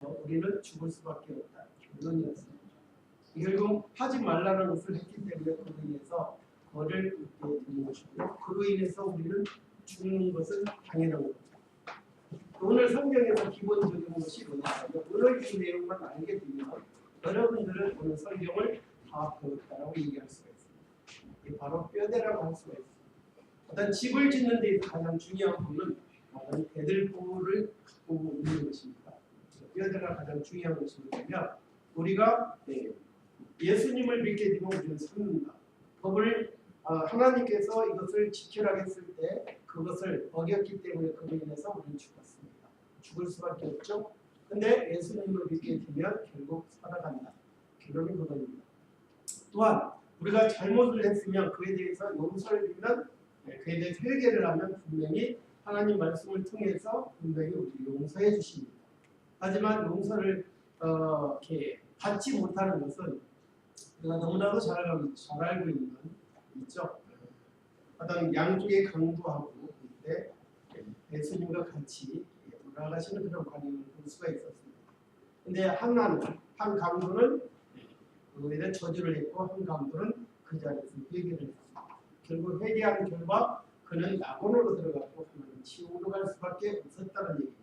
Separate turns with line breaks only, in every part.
우리는 죽을 수밖에 없다. 결론이었습니다. 결국 하지 말라는 것을 했기 때문에 그로 인해서 벌을 얻게 되는 것이고요. 그로 인해서 우리는 죽는 것은 당연한 겁니다. 오늘 성경에서 기본적인 것이 뭐냐면 오늘 이 내용만 알게 되면 여러분들은 오늘 성경을 다 배웠다라고 얘기할 수가 있습니다. 이게 바로 뼈대라고 할 수가 있습니다. 어떤 집을 짓는 데 가장 중요한 부분은 대들보를 갖고 있는 것입니다. 뼈대가 가장 중요한 것이 뭐냐면 우리가 예수님을 믿게 되면 우리는 삽니다. 법을 하나님께서 이것을 지키라고 했을 때 그것을 어겼기 때문에 그로 인해서 우리는 죽었습니다. 죽을 수밖에 없죠. 근데 예수님을 믿게 되면 결국 살아간다. 결론이 그겁니다. 또한 우리가 잘못을 했으면 그에 대해서 용서를 빌면 그에 대해서 회개를 하면 분명히 하나님 말씀을 통해서 분명히 우리 용서해 주십니다. 하지만 용서를 이렇게 받지 못하는 것은 우리가 너무나도 잘 알고 있는 있죠. 어떤 양쪽에 강도하고 그때 예수님과 같이 돌아가시는 그런 관계를 볼 수가 있었습니다. 근데 한 강도는 그에 대해 저주를 했고 한 강도는 그 자리에서 회개를 했습니다. 결국 회개한 결과 그는 낙원으로 들어갔고 그는 지옥으로 갈 수밖에 없었다는 얘기입니다.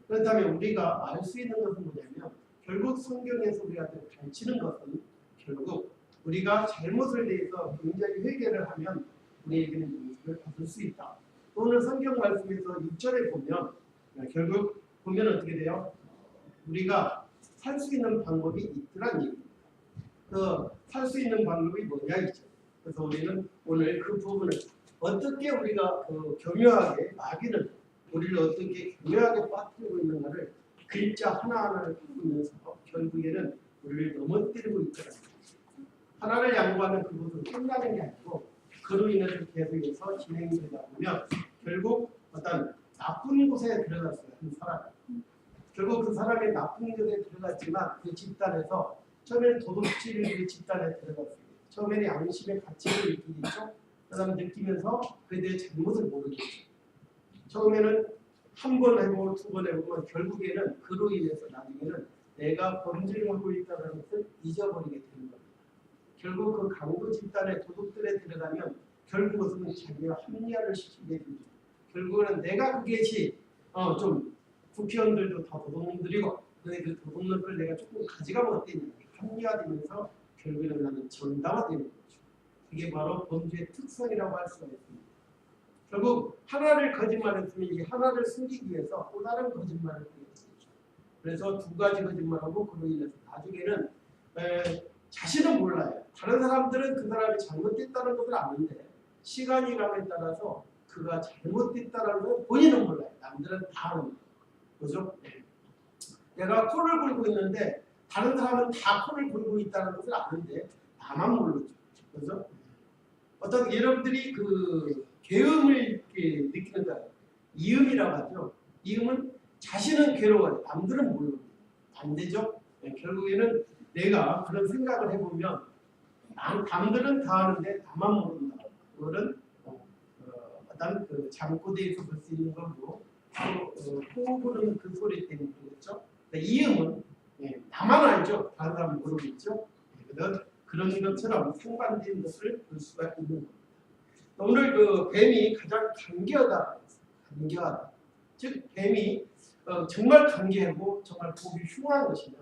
그렇다면 우리가 알 수 있는 것은 뭐냐면 결국 성경에서 우리한테 가르치는 것은 결국 우리가 잘못을 대해서 굉장히 회개를 하면 우리에게는 용서를 받을 수 있다. 오늘 성경 말씀에서 6절에 보면 결국 보면 어떻게 돼요? 우리가 살 수 있는 방법이 있더란 얘기입니다. 살 수 있는 방법이 뭐냐 이죠. 그래서 우리는 오늘 그 부분을 어떻게 우리가 교묘하게 마귀는 우리를 어떻게 교묘하게 빠뜨리고 있는가를 글자 하나하나를 보면서 결국에는 우리를 넘어뜨리고 있더라는 거죠. 하나를 양보하면 그것은 끝나는 게 아니고 그로 인해서 계속해서 진행되다 보면 결국 어떤 나쁜 곳에 들어갔어요. 한 사람. 결국 그 사람이 나쁜 곳에 들어갔지만 그 집단에서 처음에는 도둑질을 그 집단에 들어갔습니다. 처음에는 양심의 가치를 느끼겠죠. 그 다음에 느끼면서 그에 대해 잘못을 모르겠죠. 처음에는 한 번 해보고 두 번 해보면 결국에는 그로 인해서 나중에는 내가 범죄를 하고 있다는 것을 잊어버리게 되는 겁니다. 결국 그 강도 집단의 도둑들에 들어가면 결국 그것은 자기가 합리화를 시키게 되죠. 결국은 내가 그것이 좀 국회의원들도 다 도둑놈들이고 근데 그 도둑놈을 내가 조금 가져가면 어땠냐 합리화되면서 결국에는 나는 정당화되는 거죠. 이게 바로 범죄의 특성이라고 할 수가 있습니다. 결국 하나를 거짓말했으면 이 하나를 숨기기 위해서 또 다른 거짓말을 하게 되죠. 그래서 두 가지 거짓말하고 그로 인해서 나중에는 자신은 몰라요. 다른 사람들은 그 사람이 잘못됐다는 것을 아는데 시간이 감에 따라서 그가 잘못됐다는 걸 본인은 몰라요. 남들은 다 아는 거예요. 그죠? 내가 코를 골고 있는데 다른 사람은 다 코를 골고 있다는 것을 아는데 나만 모르죠. 그죠? 어떤 여러분들이 그 괴음을 느끼는 거예요. 이음이라고 하죠. 이음은 자신은 괴로워요. 남들은 모릅니다. 반대죠? 결국에는 내가 그런 생각을 해보면 남들은 다 아는데 나만 모른다. 그거는 어떤 그 잠꼬대에서 볼 수 있는 거고 또 코 부르는 그 소리 때문에 그렇죠. 이음은 나만 알죠. 다른 사람은 모르겠죠. 그런 것처럼 상반된 것을 볼 수가 있는 겁니다. 오늘 그 뱀이 가장 간교하다. 즉 뱀이 정말 간교하고 정말 보기 흉한 것이냐.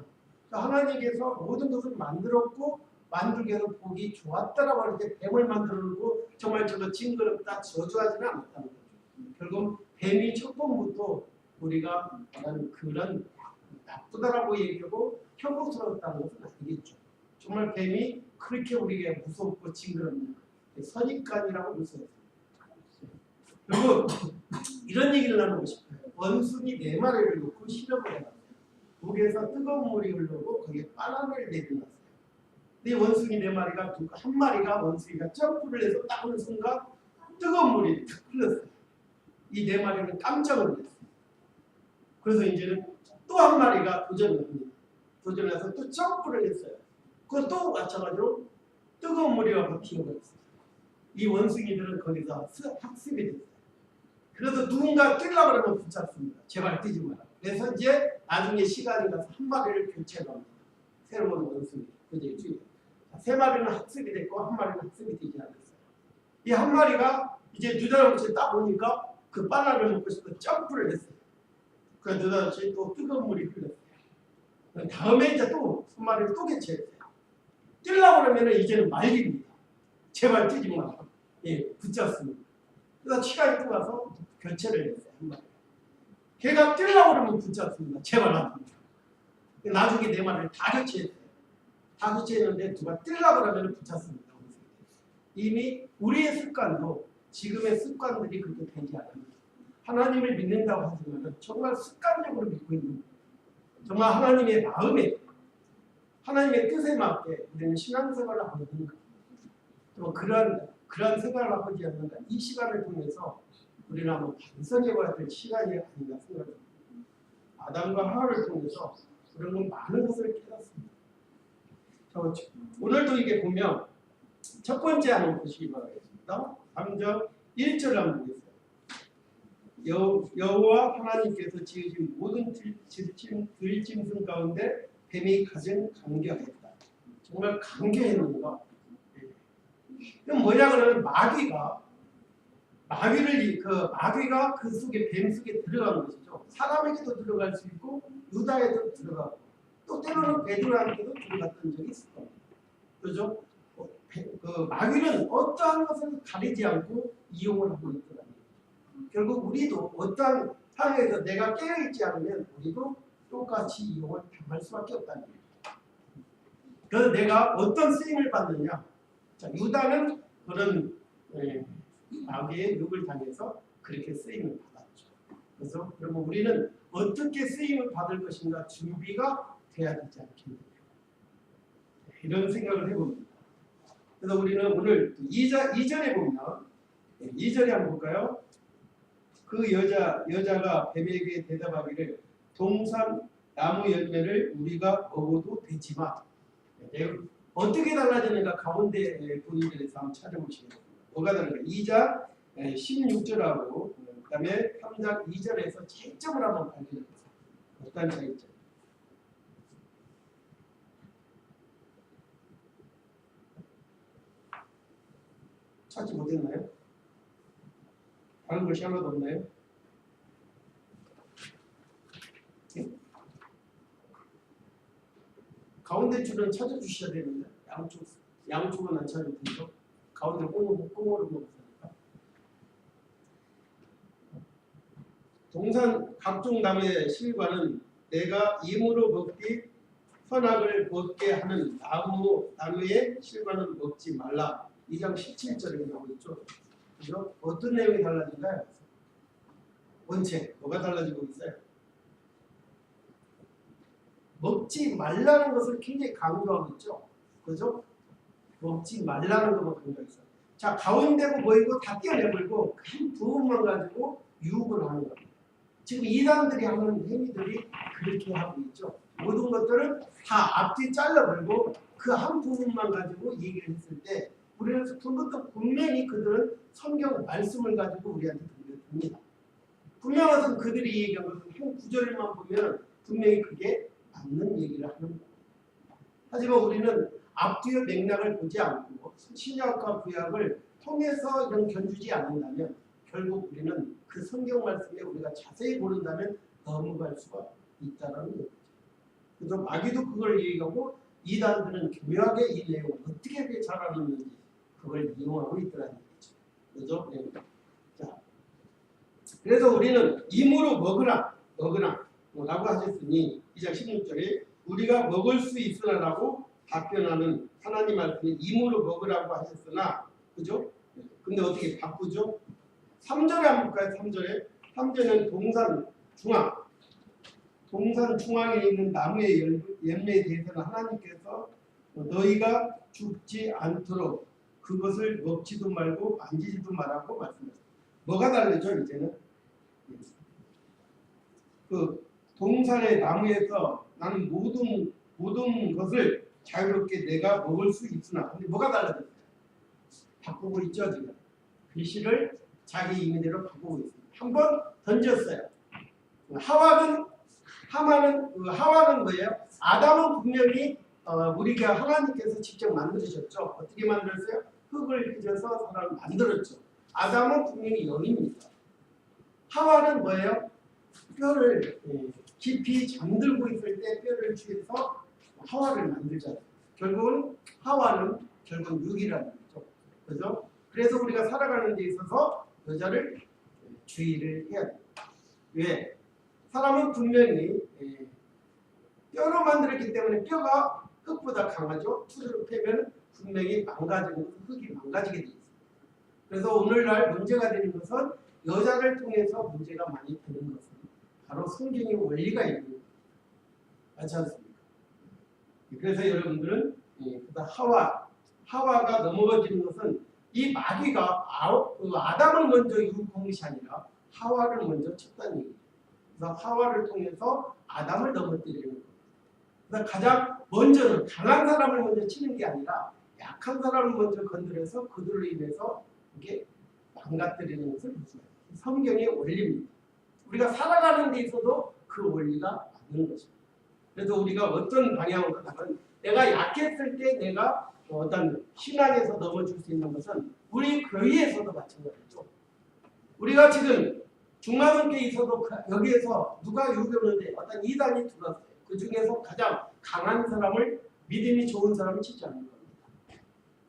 하나님께서 모든 것을 만들었고 만들게 해서 보기 좋았다라고 할 때 뱀을 만들어놓고 정말 저거 징그럽다 저주하지는 않았다는 거죠. 결국 뱀이 첫 번부터 우리가 그런 나쁘다라고 얘기하고 혐오스러웠다는 것은 아니겠죠. 정말 뱀이 그렇게 우리에게 무섭고 징그럽냐. 선입관이라고 볼 수 있습니다. 그리고 이런 얘기를 나누고 싶어요. 원숭이 4마리를 놓고 실험을 해봤어요. 목에서 뜨거운 물이 흘러오고 거기에 바람을 내려놨어요. 이 원숭이 4마리가 한 마리가 원숭이가 점프를 해서 딱 오는 순간 뜨거운 물이 탁 흘렀어요. 이 4마리는 깜짝 놀랐어요. 그래서 이제는 또 한 마리가 도전을 합니다. 도전해서 또 점프를 했어요. 그것도 마찬가지로 뜨거운 물이 와서 튀어버렸어요. 이 원숭이들은 거기서 학습이 됐어요. 그래서 누군가 뛰려고 하면 붙잡습니다. 제발 뛰지 마라. 그래서 이제 나중에 시간이 가서 한 마리를 교체합니다. 새로운 원숭이. 그죠? 세 마리는 학습이 됐고 한 마리는 학습이 되지 않았어요. 이 한 마리가 이제 느닷없이 딱 보니까 그 바나나를 먹고 싶어 점프를 했어요. 그 느닷없이 또 뜨거운 물이 흘렀어요. 다음에 이제 또 한 마리를 또 개체했어요. 뛰려고 그러면 이제는 말립니다. 제발 뛰지 마. 예, 붙잡습니다. 그래서 시간이 또 가서 교체를 했어요. 한 마리. 걔가 뛰려고 그러면 붙잡습니다. 제발 안 됩니다. 나중에 네 마리를 다 교체했어요. 다 교체했는데 누가 뛰려고 그러면 붙잡습니다. 이미 우리의 습관도 지금의 습관들이 그렇게 되지 않습니다. 하나님을 믿는다고 하지만 정말 습관적으로 믿고 있는 거예요. 정말 하나님의 마음에 하나님의 뜻에 맞게 우리는 신앙생활을 하고 있는 거예요. 또 그러한 생활을 하지 않는가. 이 시간을 통해서 우리는 한번 반성해봐야 될 시간이 아닌가 생각합니다. 아담과 하와를 통해서 우리는 많은 것을 깨닫습니다. 오늘도 이게 보면 첫 번째 한번 보시기 바라겠습니다. 3절 1절 한번 보겠습니다. 여호와 하나님께서 지으신 모든 들짐승 가운데 뱀이 가장 강교했다. 정말 강교했는가? 그럼 뭐냐 그러면 마귀가 그 속에 뱀 속에 들어간 것이죠. 사람에게도 들어갈 수 있고 유다에도 들어가고 또 때로는 베드로한테도 들어갔던 적이 있을 겁니다. 그렇죠? 그 마귀는 어떠한 것을 가리지 않고 이용을 하고 있더라고요. 결국 우리도 어떠한 상황에서 내가 깨어있지 않으면 우리도 똑같이 이용을 당할 수밖에 없다는 거예요. 그래서 내가 어떤 쓰임을 받느냐. 자, 유다는 그런 마귀의 욕을 당해서 그렇게 쓰임을 받았죠. 그래서 그러면 우리는 어떻게 쓰임을 받을 것인가 준비가 돼야 되지 않겠느냐. 이런 생각을 해봅니다. 그래서 우리는 오늘 2절에 보면 2절에 한번 볼까요? 그 여자가 뱀에게 대답하기를 동산 나무 열매를 우리가 먹어도 되지만 어떻게 달라지는가 가운데 본인들에서 한번 찾아보시겠습니다. 뭐가 다른가? 2장 16절하고 그 다음에 3장 2절에서 차이점을 한번 발견해보세요. 어떤 차이점? 찾지 못했나요? 다른 것이 하나도 없나요? 네? 가운데 줄은 찾아주셔야 되는데 양쪽은 안 찾을 텐데 가운데 꽁으로 먹었으니까. 동산 각종 나무의 실과는 내가 임으로 먹기 선악을 먹게 하는 나무의 실과는 먹지 말라. 2장 17절에 나오고 있죠. 그래서 어떤 내용이 달라진가요? 원체 뭐가 달라지고 있어요? 먹지 말라는 것을 굉장히 강조하고 있죠. 그죠? 먹지 말라는 것만 강조하고 있어요. 자, 가운데고 뭐이고 다 떼어내버리고 한 부분만 가지고 유혹을 하는 겁니다. 지금 이단들이 하는 행위들이 그렇게 하고 있죠. 모든 것들은 다 앞뒤 잘라버리고 그 한 부분만 가지고 얘기를 했을 때 우리는 그것도 분명히 그들은 성경 말씀을 가지고 우리한테 들려줍니다. 분명한 그들이 얘기한 것은 한 구절만 보면 분명히 그게 맞는 얘기를 하는 겁니다. 하지만 우리는 앞뒤의 맥락을 보지 않고 신약과 구약을 통해서 이런 견주지 않는다면 결국 우리는 그 성경 말씀에 우리가 자세히 모른다면 넘어갈 수가 있다는 거죠. 그래서 마귀도 그걸 얘기하고 이단들은 교묘하게 이 내용을 어떻게 잘 알았는지 그걸 이용하고 있더라는 거죠. 그죠? 네. 자, 그래서 우리는 임으로 먹으라 라고 하셨으니 2장 16절에 우리가 먹을 수 있으라라고 답변하는 하나님 말씀이 임으로 먹으라고 하셨으나 그죠? 근데 어떻게 바꾸죠? 3절에 한번 볼까요? 3절은 동산 중앙에 있는 나무의 열매에 대해서는 하나님께서 너희가 죽지 않도록 그것을 먹지도 말고 만지지도 말라고 말씀하셨어요. 뭐가 다르죠? 이제는 그 동산의 나무에서 나는 모든 것을 자유롭게 내가 먹을 수 있으나 근데 뭐가 달라졌어요? 바꾸고 있죠 지금. 글씨를 자기 임의대로 바꾸고 있습니다. 한번 던졌어요. 하와는 하와는 뭐예요? 아담은 분명히 우리가 하나님께서 직접 만드셨죠. 어떻게 만들었어요? 흙을 빚어서 사람을 만들었죠. 아담은 분명히 영입니다. 하와는 뭐예요? 뼈를 깊이 잠들고 있을 때 뼈를 취해서 하와를 만들잖아요. 결국은 하와는 결국 육이라는 거죠. 그죠? 그래서 우리가 살아가는 데 있어서 여자를 주의를 해야 돼요. 왜? 사람은 분명히 뼈로 만들었기 때문에 뼈가 흙보다 강하죠. 투를 패면 분명히 망가지고 흙이 망가지게 되어 있습니다. 그래서 오늘날 문제가 되는 것은 여자를 통해서 문제가 많이 되는 것은 바로 성경의 원리가 있는 거예요. 맞지 않습니까? 그래서 여러분들은 하와가 넘어지는 것은 이 마귀가 아담을 먼저 유혹한 것이 아니라 하와를 먼저 쳤다는 얘기죠. 그래서 하와를 통해서 아담을 넘어뜨리는 겁니다. 그래서 가장 먼저는 강한 사람을 먼저 치는 게 아니라 약한 사람을 먼저 건드려서 그들로 인해서 이게 망가뜨리는 것을 보여요. 성경의 원리입니다. 우리가 살아가는 데 있어도 그 원리가 맞는 것입니다. 그래서 우리가 어떤 방향으로 가면 내가 약했을 때 내가 어떤 신앙에서 넘어질 수 있는 것은 우리 교회에서도 마찬가지죠. 우리가 지금 중마음교에 있어도 여기에서 누가 유교는데 어떤 이단이 들어왔어요. 그 중에서 가장 강한 사람을 믿음이 좋은 사람을 치지 않는 겁니다.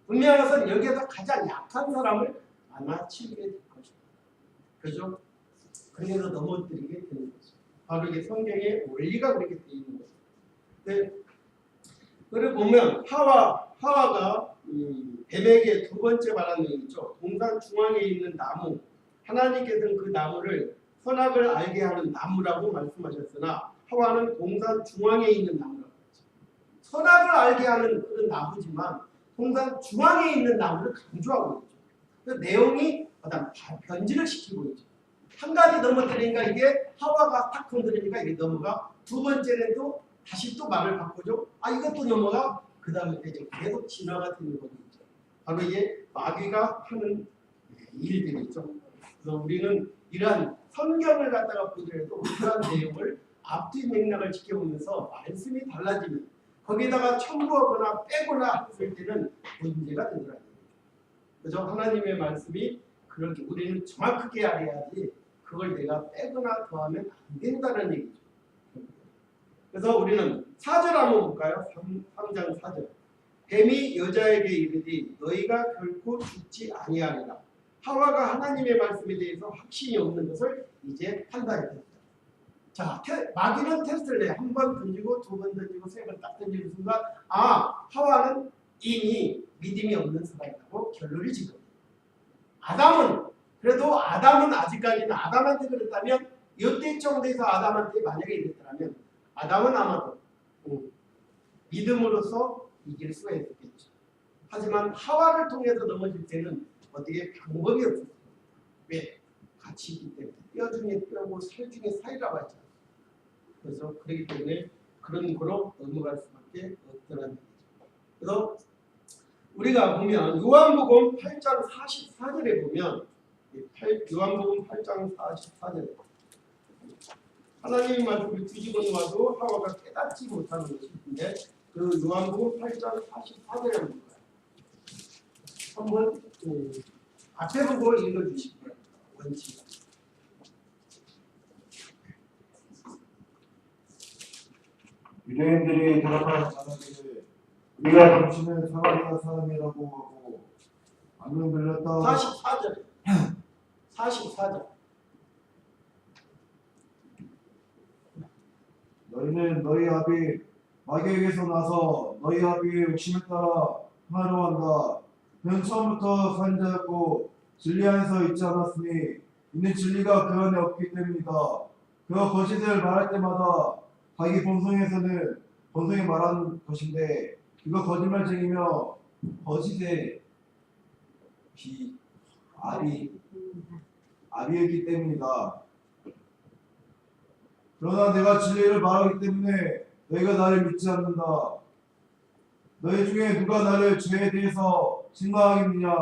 분명한 것은 여기에서 가장 약한 사람을 아마 치게 될 것입니다. 그죠? 그래서 넘어뜨리게 되는 거죠. 바로 이게 성경의 원리가 그렇게 되어 있는 거죠. 네. 그리고 보면 하와가 뱀에게 두 번째 말한 내용이죠. 동산 중앙에 있는 나무, 하나님께서는 그 나무를 선악을 알게 하는 나무라고 말씀하셨으나 하와는 동산 중앙에 있는 나무라고 했죠. 선악을 알게 하는 그런 나무지만 동산 중앙에 있는 나무를 강조하고 있죠. 그 내용이 어떤 변질을 시키고 있죠. 한 가지 넘어뜨리니까 이게 하와가 탁 건드리니까 이게 넘어가. 두 번째는 또 다시 또 말을 바꾸죠. 이것도 넘어가. 그 다음에 이제 계속 진화가 되는 거겠죠. 바로 이게 마귀가 하는 일들이죠. 그래서 우리는 이러한 성경을 갖다가 보더라도 이러한 내용을 앞뒤 맥락을 지켜보면서 말씀이 달라지면 거기다가 첨부하거나 빼거나 했을 때는 문제가 되더라고요. 그래서 하나님의 말씀이 그렇게 우리는 정확하게 알아야지 그걸 내가 빼거나 더하면 안 된다는 얘기죠. 그래서 우리는 4절 한번 볼까요? 3장 4절. 뱀이 여자에게 이르되 너희가 결코 죽지 아니하리라. 하와가 하나님의 말씀에 대해서 확신이 없는 것을 이제 판단해야 됩니다. 자, 마귀는 테스트를 내. 한 번 던지고 두 번 던지고 세 번 딱 던지는 순간 하와는 이미 믿음이 없는 사람이라고 결론이 지금. 아담은 아직까지는 아담한테 그랬다면 이때쯤 돼서 아담한테 만약에 이랬다면 아담은 아마도 믿음으로써 이길 수가 있었겠죠. 하지만 하와를 통해서 넘어질 때는 어떻게 방법이 없었어요. 왜? 같이 있기 때문에 뼈 중에 뼈고 살 중에 살이라고 하죠. 그래서 그렇기 때문에 그런 거로 넘어갈 수밖에 없더라는 거죠. 그래서 우리가 보면 요한복음 8장 44절에 보면 요한복음 8장 44절에 하나님의 말씀을 뒤집어 놓아도 하와가 깨닫지 못하는 것이 있는데 그 요한복음 8장 44절에 보는 거예요. 한번 앞에 보고 읽어주시기 바랍니다. 원칙.
유대인들이 대답하여 자기에게 우리가 당신을 사마리아 사람이라고 하고 안면 들렸다.
44절. 44절.
너희는 너희 아비 마귀에게서 나서 너희 아비의 욕심을 따라 하나로 한다. 그는 처음부터 살인자였고 진리 안에서 있지 않았으니 이는 진리가 그 안에 없기 때문이다. 그가 거짓을 말할 때마다 자기 본성에 말하는 것인데 그가 거짓말쟁이며 거짓의 아비였기 때문이다. 그러나 내가 진리를 말하기 때문에 너희가 나를 믿지 않는다. 너희 중에 누가 나를 죄에 대해서 증거하겠느냐?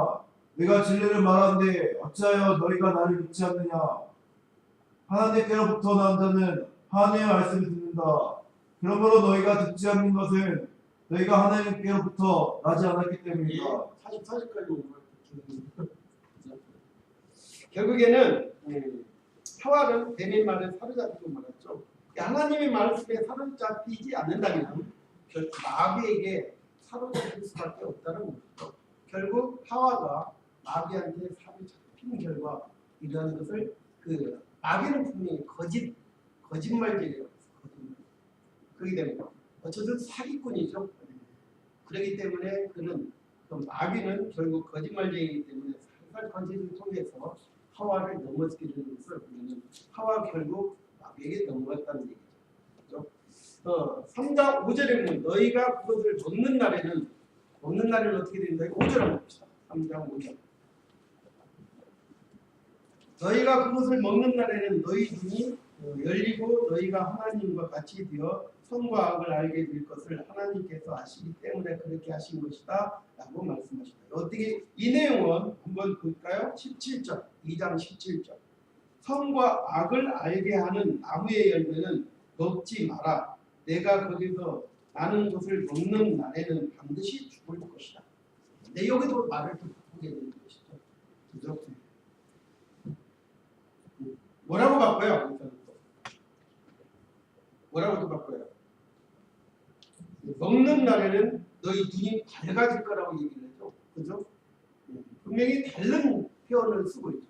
내가 진리를 말하는데 어찌하여 너희가 나를 믿지 않느냐? 하나님께로부터 난 자는 하나님의 말씀을 듣는다. 듣는다. 그러므로 너희가 듣지 않는 것은 너희가 하나님께로부터 나지 않았기 때문이다.
44절까지 결국에는 하와는 뱀의 말에 사로잡히고 말았죠. 하나님의 말씀에 사로잡히지 않는다면 결국 마귀에게 사로잡힐 수밖에 없다는 거죠. 결국 하와가 마귀한테 사로잡힌 결과 이러한 것을 마귀는 분명히 거짓말쟁이라고 했거든요. 그렇기 때문에 어쨌든 사기꾼이죠. 그렇기 때문에 그 마귀는 결국 거짓말쟁이기 때문에 살살 거짓을 통해서 하와를 넘어지게 되는 것을 우리는 하와 결국 마귀에게 넘어갔다는 얘기죠. 그렇죠? 3장 5절에 보면 너희가 그것을 먹는 날에는 어떻게 된다? 5절 한번 봅시다. 3장 5절. 너희가 그것을 먹는 날에는 너희 눈이 열리고 너희가 하나님과 같이 되어 선과 악을 알게 될 것을 하나님께서 아시기 때문에 그렇게 하신 것이다 라고 말씀하셨다. 어떻게 이 내용은 한번 볼까요? 17절 2장 17절 선과 악을 알게 하는 나무의 열매는 먹지 마라. 내가 거기서 나는 것을 먹는 날에는 반드시 죽을 것이다. 네, 여기도 말을 좀 바꾸게 되는 것이죠. 그죠? 뭐라고 바꿔요? 뭐라고 또 바꿔요? 먹는 날에는 너희 눈이 밝아질 거라고 얘기를 했죠. 그죠? 분명히 다른 표현을 쓰고 있죠.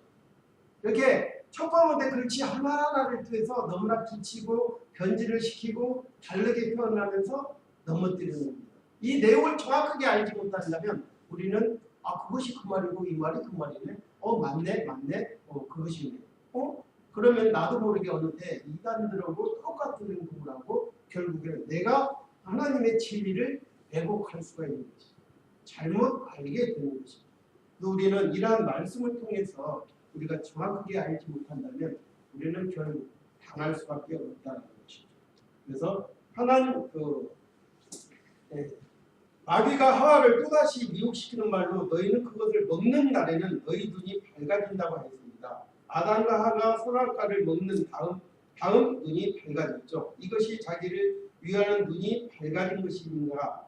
이렇게 첫 번째 글씨 하나하나를 통해서 너무나 붙이고 변질을 시키고 다르게 표현하면서 넘어뜨리는 겁니다. 이 내용을 정확하게 알지 못한다면 우리는 그것이 그 말이고 이 말이 그 말이네. 맞네. 그것이네. 그러면 나도 모르게 어느 때 이단들하고 똑같은 공부를 하고 결국에는 내가 하나님의 진리를 왜곡할 수가 있는 것입니다. 잘못 알게 되는 것입니다. 우리는 이러한 말씀을 통해서 우리가 정확하게 알지 못한다면 우리는 결국 당할 수밖에 없다는 것이죠. 그래서 하나님 마귀가 하와를 또다시 미혹시키는 말로 너희는 그것을 먹는 날에는 너희 눈이 밝아진다고 했습니다. 아담과 하가 선악과를 먹는 다음 눈이 밝아졌죠. 이것이 자기를 위하는 눈이 밝아진 것인가?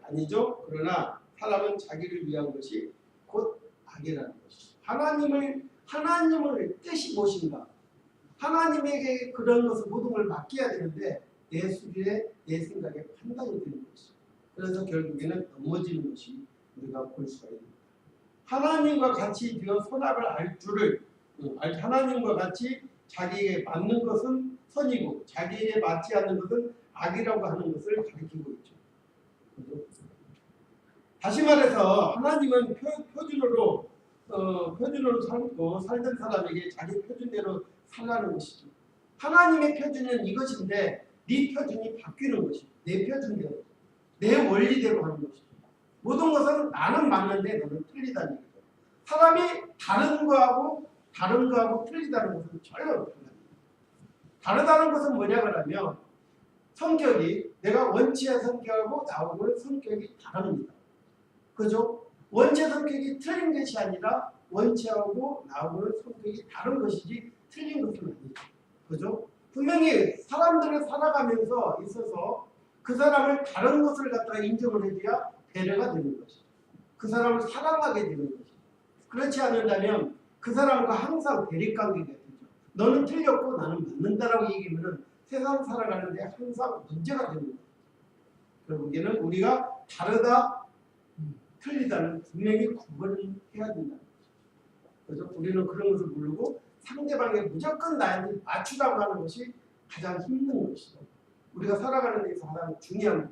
아니죠. 그러나 사람은 자기를 위한 것이 곧 악이라는 것이죠. 하나님을 뜻이 무엇인가? 하나님에게 그런 것을 모든 걸 맡겨야 되는데 내 수비에 내 생각에 판단이 되는 것이죠. 그래서 결국에는 넘어지는 것이 우리가 볼 수가 있습니다. 하나님과 같이 되어 선악을 알 줄을 하나님과 같이 자기에게 맞는 것은 선이고 자기에게 맞지 않는 것은 악이라고 하는 것을 가리키고 있죠. 다시 말해서 하나님은 표준으로 살고 살던 사람에게 자기 표준대로 살라는 것이죠. 하나님의 표준은 이것인데 네 표준이 바뀌는 것이죠. 내 표준대로 내 원리대로 하는 것이죠. 모든 것은 나는 맞는데 너는 틀리다는 얘기죠. 사람이 다른 거하고 틀리다는 것은 전혀 달라요. 다르다는 것은 뭐냐 그러면 성격이 내가 원치의 성격하고 나하고는 성격이 다릅니다. 그죠? 원체 성격이 틀린 것이 아니라 원체하고 나하고는 성격이 다른 것이지 틀린 것은 아니죠. 그죠? 분명히 사람들을 살아가면서 있어서 그 사람을 다른 것을 갖다가 인정을 해줘야 배려가 되는 것이죠. 그 사람을 사랑하게 되는 것이죠. 그렇지 않는다면 그 사람과 항상 대립관계가 되죠. 너는 틀렸고 나는 맞는다라고 얘기하면 세상 살아가는데 항상 문제가 되는 거죠. 결국에는 우리가 다르다, 틀리다는 분명히 구분을 해야 된다는 거죠. 그래서 우리는 그런 것을 모르고 상대방에 무조건 나한테 맞추라고 하는 것이 가장 힘든 것이죠. 우리가 살아가는 데서 가장 중요한 것.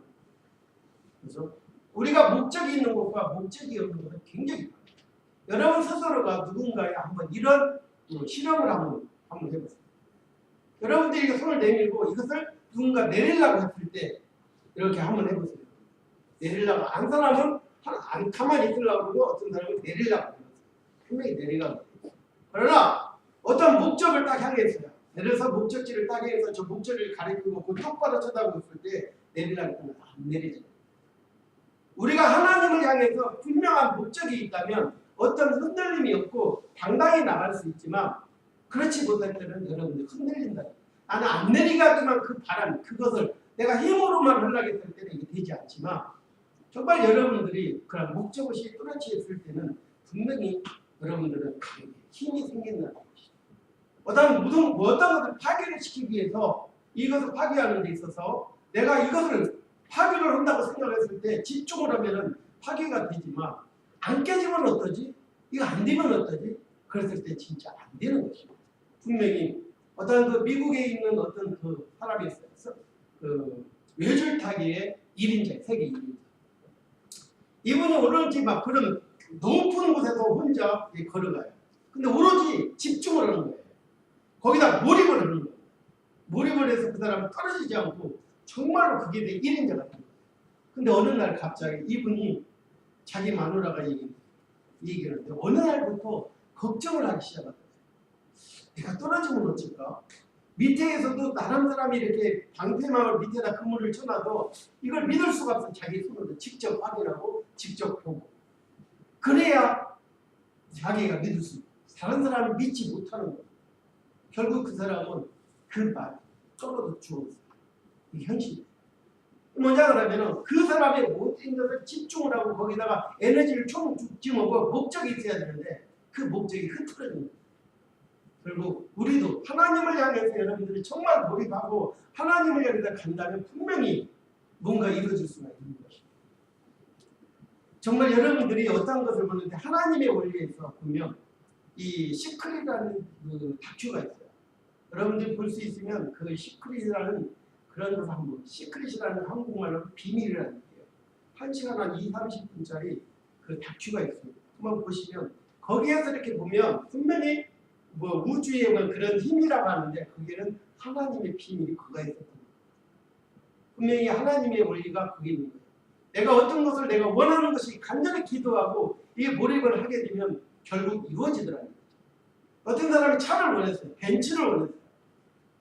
그래서 우리가 목적이 있는 것과 목적이 없는 것은 굉장히 다릅니다. 여러분 스스로가 누군가에 한번 이런 실험을 한번 해보세요. 여러분들이 손을 내밀고 이것을 누군가 내리려고 했을 때 이렇게 한번 해보세요. 내리려고 한 사람은 안 가만히 있으려고 그러고 어떤 사람은 내리려고 해요. 분명히 내리려고 해요. 그러나 어떤 목적을 딱 향했어요. 내려서 목적지를 딱 해서 저 목적을 가리키고 그 똑바로 쳐다보고 있을 때 내리려고 하면 안 내리죠. 우리가 하나님을 향해서 분명한 목적이 있다면 어떤 흔들림이 없고 당당히 나갈 수 있지만 그렇지 못할 때는 여러분들 흔들린다. 나는 안 내리가지만 그 바람 그것을 내가 힘으로만 하려고 했을 때는 이게 되지 않지만 정말 여러분들이 그런 목적의식이 뚜렷이 있을 때는 분명히 여러분들은 힘이 생긴다는 것이죠. 어떤 것을 파괴를 시키기 위해서 이것을 파괴하는 데 있어서 내가 이것을 파괴를 한다고 생각했을 때 집중을 하면은 파괴가 되지만 안 깨지면 어떠지? 이거 안 되면 어떠지? 그랬을 때 진짜 안 되는 것이죠. 분명히 어떤 그 미국에 있는 어떤 그 사람이 있어요. 그 외줄타기의 1인자, 세계 1인자. 이분이 오로지 막 그런 높은 곳에서 혼자 걸어가요. 근데 오로지 집중을 하는 거예요. 거기다 몰입을 하는 거예요. 몰입을 해서 그 사람은 떨어지지 않고 정말로 그게 내 1인자가 된 거예요. 근데 어느 날 갑자기 이분이 자기 마누라가 얘기를 하는데 어느 날부터 걱정을 하기 시작하더라고요. 내가 떨어지면 어쩔까? 밑에에서도 다른 사람이 이렇게 방패망을 밑에다 그물을 쳐놔도 이걸 믿을 수가 없어. 자기 손으로 직접 확인하고 직접 보고 그래야 자기가 믿을 수 있고 다른 사람을 믿지 못하는 거예요. 결국 그 사람은 그 말 떨어져 죽었어요. 이게 현실이에요. 뭐냐 그러면은 그 사람의 모든 것을 집중을 하고 거기다가 에너지를 총 집어먹고 목적이 있어야 되는데 그 목적이 흐트러진 거예요. 결국 우리도 하나님을 향해서 여러분들이 정말 몰입하고 하나님을 향해서 간다면 분명히 뭔가 이루어질 수가 있는 것입니다. 정말 여러분들이 어떤 것을 보는데 하나님의 원리에서 보면 이 시크릿이라는 그 다큐가 있어요. 여러분들이 볼 수 있으면 그 시크릿이라는 그런 것을 한번 시크릿이라는 한국말로 비밀이라는 게요. 1시간 한 20-30분짜리 그 다큐가 있습니다. 한번 보시면 거기에서 이렇게 보면 분명히 뭐 우주의 그런 힘이라고 하는데 그게는 하나님의 비밀이 그거에 있었던 거예요. 분명히 하나님의 원리가 그게 있는 거예요. 내가 어떤 것을 내가 원하는 것이 간절히 기도하고 이게 몰입을 하게 되면 결국 이루어지더라는 거죠. 어떤 사람이 차를 원했어요. 벤츠를 원했어요.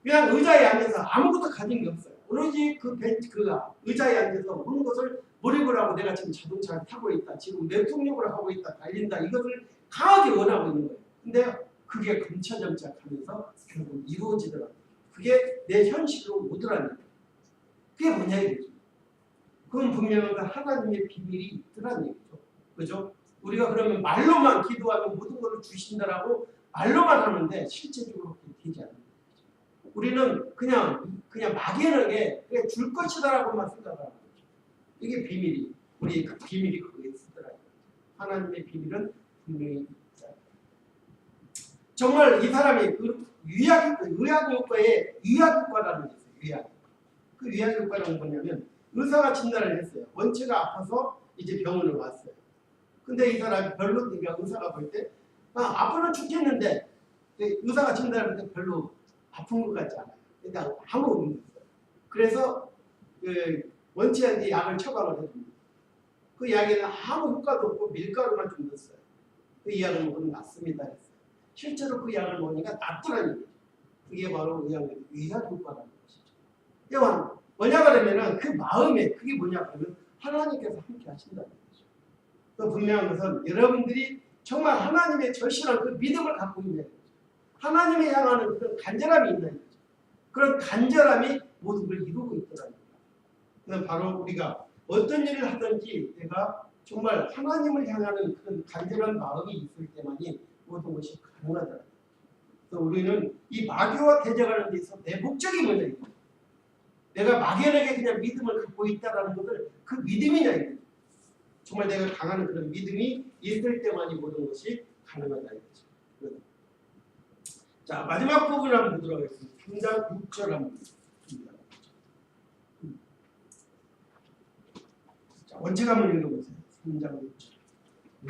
그냥 의자에 앉아서 아무것도 가진 게 없어요. 오로지 그 의자에 앉아서 모든 것을 몰입을 하고 내가 지금 자동차를 타고 있다. 지금 내통력을 하고 있다. 달린다. 이것을 강하게 원하고 있는 거예요. 근데 그게 검차점차하면서 결국 이루어지더라고요. 그게 내 현실로 오더라는 거예요. 그게 뭐냐 이거죠. 그건 분명히 하나님의 비밀이 있더라는 얘기죠. 그죠? 우리가 그러면 말로만 기도하면 모든 것을 주신다라고 말로만 하는데 실제적으로 그렇게 되지 않는 거죠. 우리는 그냥 막연하게 그냥 줄 것이다라고만 생각하는 거죠. 이게 비밀이 우리 그 비밀이 그거에 있더라고요. 하나님의 비밀은 분명히 있다. 정말 이 사람이 그 의학효과에 의학효과라는 게 있어요. 의학효과. 그 의학효과는 뭐냐면 의사가 진단을 했어요. 원체가 아파서 이제 병원을 왔어요. 근데 이 사람이 별로 그러니까 의사가 볼 때 아파는 죽겠는데 의사가 진단을 할 때 별로 아픈 것 같지 않아요. 일단 아무 의미 없어요. 그래서 그 원체한테 약을 처방을 해줍니다. 그 약에는 아무 효과도 없고 밀가루만 좀 넣었어요. 그 약을 먹으면 낫습니다 했어요. 실제로 그 약을 먹으니까 낫더라는 거죠. 그게 바로 의학효과라는 것이죠. 여러분 뭐냐 그러면은 그 마음에 그게 뭐냐 그러면 하나님께서 함께 하신다는 거죠. 또 분명한 것은 여러분들이 정말 하나님의 절실한 그 믿음을 갖고 있는 거죠. 하나님에 향하는 그런 간절함이 있는 거죠. 그런 간절함이 모든 걸 이루고 있더라는 거죠. 그건 바로 우리가 어떤 일을 하든지 내가 정말 하나님을 향하는 그런 간절한 마음이 있을 때만이 모든 것이 가능하더라는 거죠. 그래서 우리는 이 마귀와 대적하는 데 있어서 내 목적이 뭐냐 이거죠. 내가 막연하게 그냥 믿음을 갖고 있다라는 것을 그 믿음이냐 이거죠. 정말 내가 강한 그런 믿음이 있을 때만이 모든 것이 가능하다 이거죠. 자 마지막 부분을 한번 보도록 하겠습니다. 3장 6절 한번 봅니다. 자 원칙 한번 읽어보세요. 3장 6절.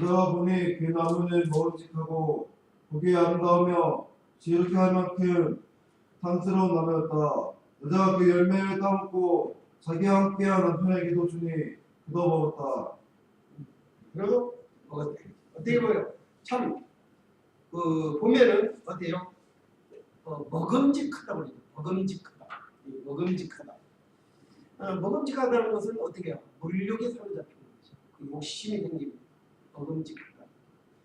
여자가 보니 그 나무는 먹음직하고 보기에 아름다우며 지극히 할 만큼 탐스러운 나무였다. 여자가 그 열매를 따먹고 자기와 함께한 남편에게도 주니 그도 먹었다.
그리고 어떻게 보여? 참 보면은 어때요? 먹음직하다고 그래요. 먹음직하다. 먹음직하다는 것은 어떻게 해요? 물욕에 사로잡히는 거죠. 그 욕심이 생기는 먹음직하다.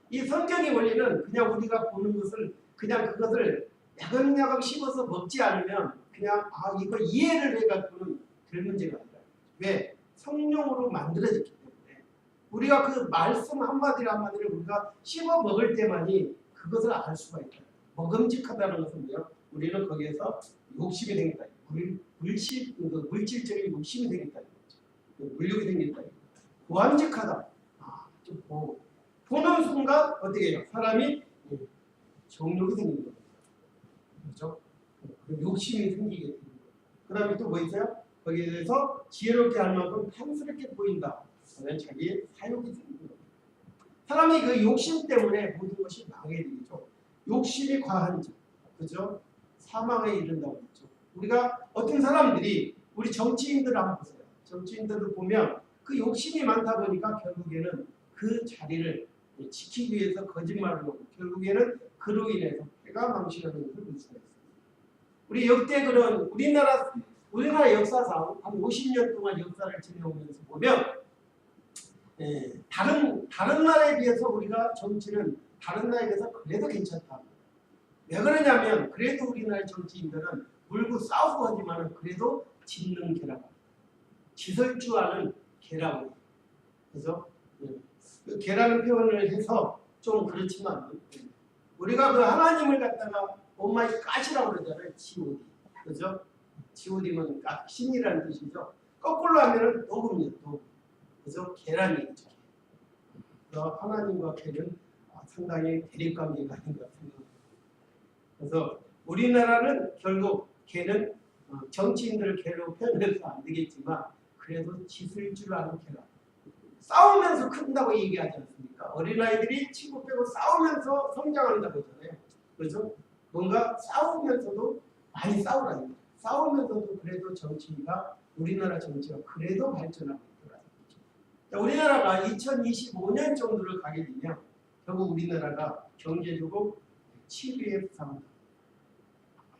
이 성경의 원리는 그냥 우리가 보는 것을 그냥 그것을 야금야금 씹어서 먹지 않으면 그냥 이거 이해를 해갖고는 될 문제가 아니라 왜? 성령으로 만들어졌기 때문에 우리가 그 말씀 한마디를 한마디를 우리가 씹어 먹을 때만이 그것을 알 수가 있다. 먹음직하다는 것은 뭐야? 우리는 거기에서 욕심이 생긴다. 물질적인 욕심이 생긴다. 물욕이 생긴다. 보암직하다. 좀 보는 순간 어떻게 해요? 사람이 정욕이 생기는 거예요. 그렇죠? 욕심이 생기게 되는 거예요. 그 다음에 또 뭐 있어요? 거기에 대해서 지혜롭게 할 만큼 탐스럽게 보인다. 그러면 자기의 사욕이 생기는 거예요. 사람이 그 욕심 때문에 모든 것이 망하게 되죠. 욕심이 과한 자, 그죠? 사망에 이른다고 했죠. 우리가 어떤 사람들이 우리 정치인들을 한번 보세요. 정치인들을 보면 그 욕심이 많다 보니까 결국에는 그 자리를 지키기 위해서 거짓말을 하고 결국에는 그로 인해서 해가 망신하는 것을 볼 수가 있습니다. 우리 역대 그런 우리나라 역사상 한 50년 동안 역사를 지내오면서 보면 다른 나라에 비해서 우리가 정치는 다른 나라에 비해서 그래도 괜찮다. 왜 그러냐면 그래도 우리나라 정치인들은 물고 싸우고 하지만 그래도 짓는 개라고 지설주하는 개라고 그래서 그 개라는 표현을 해서 좀 그렇지만 우리가 그 하나님을 갖다가 엄마이 까시라고 그러잖아요. G.O.D. 그죠? G.O.D면 신이라는 뜻이죠. 거꾸로 하면은 도금이요. 도금. 그래서 개라는 얘기죠. 그래서 하나님과 개는 상당히 대립관계가 아닌가 생각합니다. 그래서 우리나라는 결국 개는 정치인들을 개로 표현해서 안 되겠지만 그래도 짖을 줄 아는 개라. 싸우면서 큰다고 얘기하지 않습니까? 어린아이들이 친구 빼고 싸우면서 성장한다고 하잖아요. 그래서 뭔가 싸우면서도 많이 싸우라는 거죠. 싸우면서도 그래도 정치가 우리나라 정치가 그래도 발전하고 있더라고요. 우리나라가 2025년 정도를 가게 되면 결국 우리나라가 경제적으로 7위에 부상한다.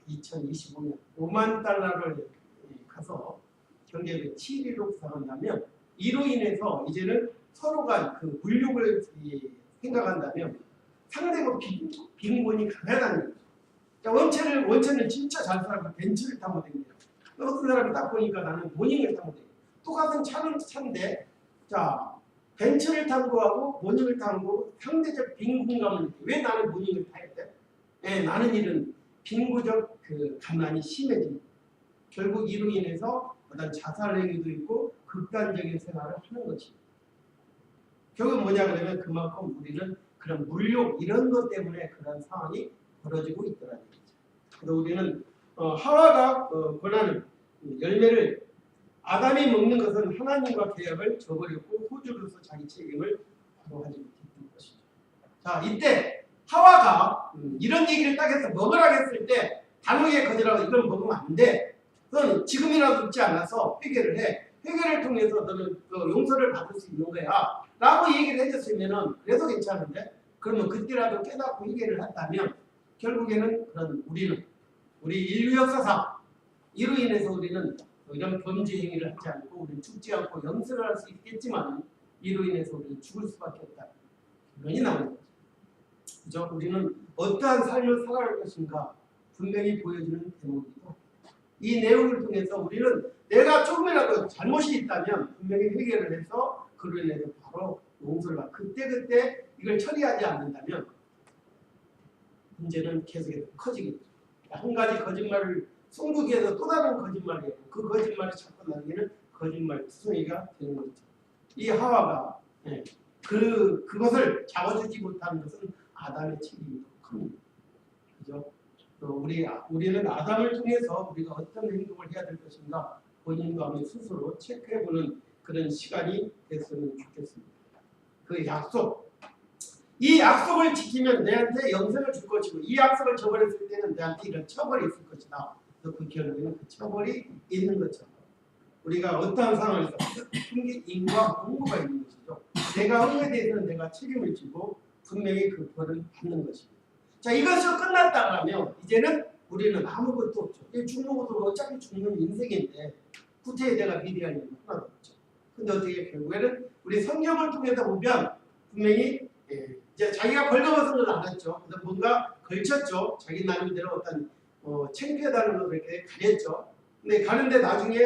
2025년 5만 달러를 가서 경제적 7위로 부상한다면 이로 인해서 이제는 서로가 그 물욕을 생각한다면 상대가 빈곤이 강하다는 거죠. 원체는 진짜 잘 살아서 벤츠를 타고 다녀요. 어떤 사람이 딱 보니까 나는 모닝을 타고 다녀요. 똑같은 차는 차인데 자 벤츠를 탄 거하고 모닝을 탄 거 상대적 빈곤감을 느껴. 왜 나는 모닝을 타야 돼? 나는 이런 빈곤적 그 가난이 심해집니다. 결국 이로 인해서 어떤 자살 행위도 있고 극단적인 생활을 하는 것입니다. 결국 뭐냐 그러면 그만큼 우리는 그런 물욕 이런 것 때문에 그런 상황이 벌어지고 있더라는 거죠. 그래서 우리는 하와가 권하는 열매를 아담이 먹는 것은 하나님과 계약을 저버렸고 호주로서 자기 책임을 바로 하지 못했던 것이죠. 자 이때 하와가 이런 얘기를 딱 해서 먹으라고 했을 때 단호하게 거절하고 이건 먹으면 안 돼. 너는 지금이라도 듣지 않아서 회개를 해. 회개를 통해서 너는 용서를 받을 수 있는 거야. 라고 얘기를 해줬으면은 그래도 괜찮은데 그러면 그때라도 깨닫고 회개를 했다면 결국에는 그런 우리 인류 역사상 이로 인해서 우리는 이런 범죄 행위를 하지 않고 우리는 죽지 않고 영생을 할 수 있겠지만 이로 인해서 우리는 죽을 수밖에 없다. 결론이 나오는 거죠. 그죠? 우리는 어떠한 삶을 살아갈 것인가 분명히 보여주는 대목이고 이 내용을 통해서 우리는 내가 조금이라도 잘못이 있다면 분명히 회개를 해서 그로 인해서 바로 용서를 받고 그때 이걸 처리하지 않는다면 문제는 계속해서 커지겠죠. 한 가지 거짓말을 송두기에서 또 다른 거짓말이에요. 그 거짓말이 자꾸 나중에는 거짓말 투성이가 되는 거죠. 이 하와가 그것을 잡아주지 못하는 것은 아담의 책임이 더 큽니다. 그죠? 우리는 아담을 통해서 우리가 어떤 행동을 해야 될 것인가 본인과 함께 스스로 체크해보는 그런 시간이 됐으면 좋겠습니다. 그 약속, 이 약속을 지키면 내한테 영생을 줄 것이고 이 약속을 저버렸을 때는 내한테 이런 처벌이 있을 것이다. 그래서 그 결국에는 그 처벌이 있는 것처럼 우리가 어떠한 상황에서 인과 공고가 있는 것이죠. 내가 흥에 대해서는 내가 책임을 지고 분명히 그 벌을 받는 것입니다. 자, 이것이 끝났다면 이제는 우리는 아무것도 없죠. 죽는 것도 어차피 죽는 인생인데 구태에 내가 미래할 일은 하나도 없죠. 근데 어떻게 결국에는 우리 성경을 통해서 보면 분명히 이제 자기가 벌거벗은 건 알았죠. 그래서 뭔가 걸쳤죠. 자기 나름대로 어떤 창피하다는 걸 이렇게 가렸죠. 근데 가는데 나중에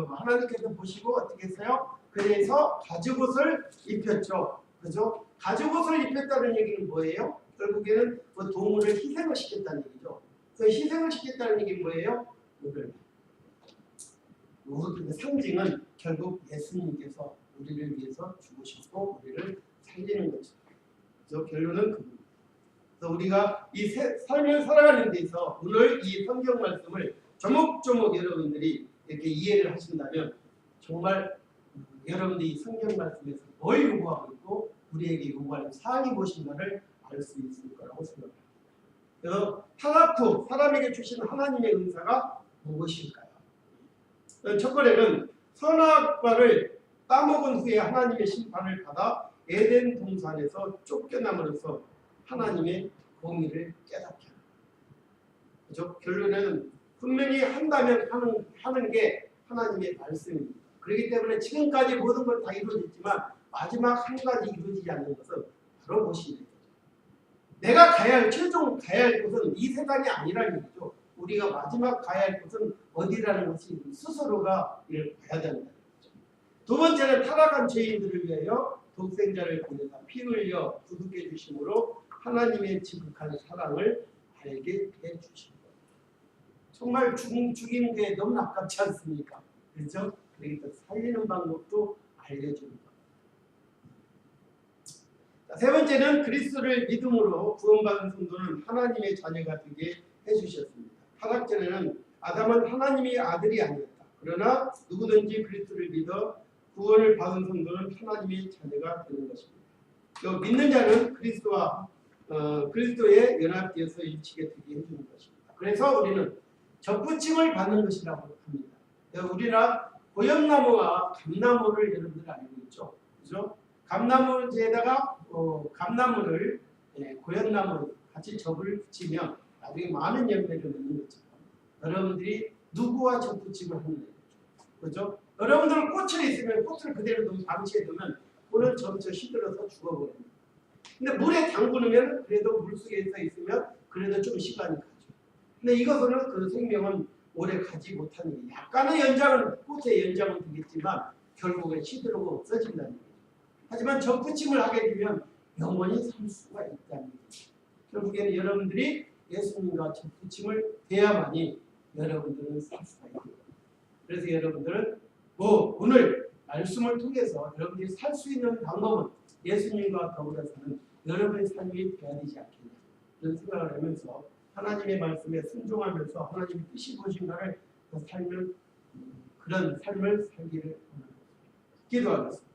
하나님께서 보시고 어떻게 했어요? 그래서 가죽옷을 입혔죠. 그죠? 가죽옷을 입혔다는 얘기는 뭐예요? 결국에는 그 동물을 희생을 시켰다는 얘기죠. 그 희생을 시켰다는 얘기는 뭐예요? 우리를 그 상징은 결국 예수님께서 우리를 위해서 죽으시고 우리를 살리는 거죠. 그래서 결론은 그겁니다. 그래서 우리가 이 삶을 살아가는 데서 오늘 이 성경 말씀을 조목조목 여러분들이 이렇게 이해를 하신다면 정말 여러분들이 이 성경 말씀에서 뭘 요구하고 있고 우리에게 요구하는 사항이 무엇인가를 알 수 있을 거라고 생각합니다. 그래서 타락 후 사람에게 주신 하나님의 은사가 무엇일까요? 첫 번째는 선악과를 따먹은 후에 하나님의 심판을 받아 에덴 동산에서 쫓겨남으로써 하나님의 공의를 깨닫게 합니다. 그렇죠? 결론에는 분명히 한다면 하는 게 하나님의 말씀입니다. 그렇기 때문에 지금까지 모든 걸 다 이루어졌지만 마지막 한 가지 이루어지지 않는 것은 바로 무엇이냐. 내가 최종 가야 할 곳은 이 세상이 아니라는 얘기죠. 우리가 마지막 가야 할 곳은 어디라는 것이 스스로가 이를 봐야 된다는 거죠. 두 번째는 타락한 죄인들을 위하여 독생자를 보내사 피 흘려 부득해 주심으로 하나님의 지극한 사랑을 알게 해 주신 거예요. 정말 죽인 게 너무 아깝지 않습니까? 그렇죠? 그러니까 살리는 방법도 알려주는 것. 세 번째는 그리스도를 믿음으로 구원받은 성도는 하나님의 자녀가 되게 해주셨습니다. 타락전에는 아담은 하나님의 아들이 아니었다. 그러나 누구든지 그리스도를 믿어 구원을 받은 성도는 하나님의 자녀가 되는 것입니다. 믿는 자는 그리스도에 연합되어서 일치게 되게 해주는 것입니다. 그래서 우리는 접붙임을 받는 것이라고 합니다. 우리가 고염나무와 감나무를 여러분들 알고 있죠, 그죠? 감나무에다가 감나무를 고염나무 같이 접을 붙이면 나중에 많은 열매를 맺는 것처럼 여러분들이 누구와 접붙임을 하는 거죠, 그죠? 여러분들 꽃을 있으면 꽃을 그대로 너무 방치해두면 꽃은 점차 시들어서 죽어버립니다. 근데 물에 담그면 그래도 물속에 있으면 그래도 좀 시간이 가죠. 근데 이것은 그 생명은 오래 가지 못하는 게 약간의 연장은 꽃의 연장은 되겠지만 결국엔 시들고 없어진다는 거죠. 하지만 접붙임을 하게 되면 영원히 살 수가 있다는 거죠. 결국에는 여러분들이 예수님과 접붙임을 돼야만이 여러분들은 살 수가 있는 거예요. 그래서 여러분들은 오늘 말씀을 통해서 여러분들이 살 수 있는 방법은 예수님과 더불어 사는 여러분의 삶이 되어야 되지 않겠냐 이런 생각을 하면서 하나님의 말씀에 순종하면서 하나님의 뜻이 무엇인가를 삶을 그런 삶을 살기를 원합니다. 기도하겠습니다.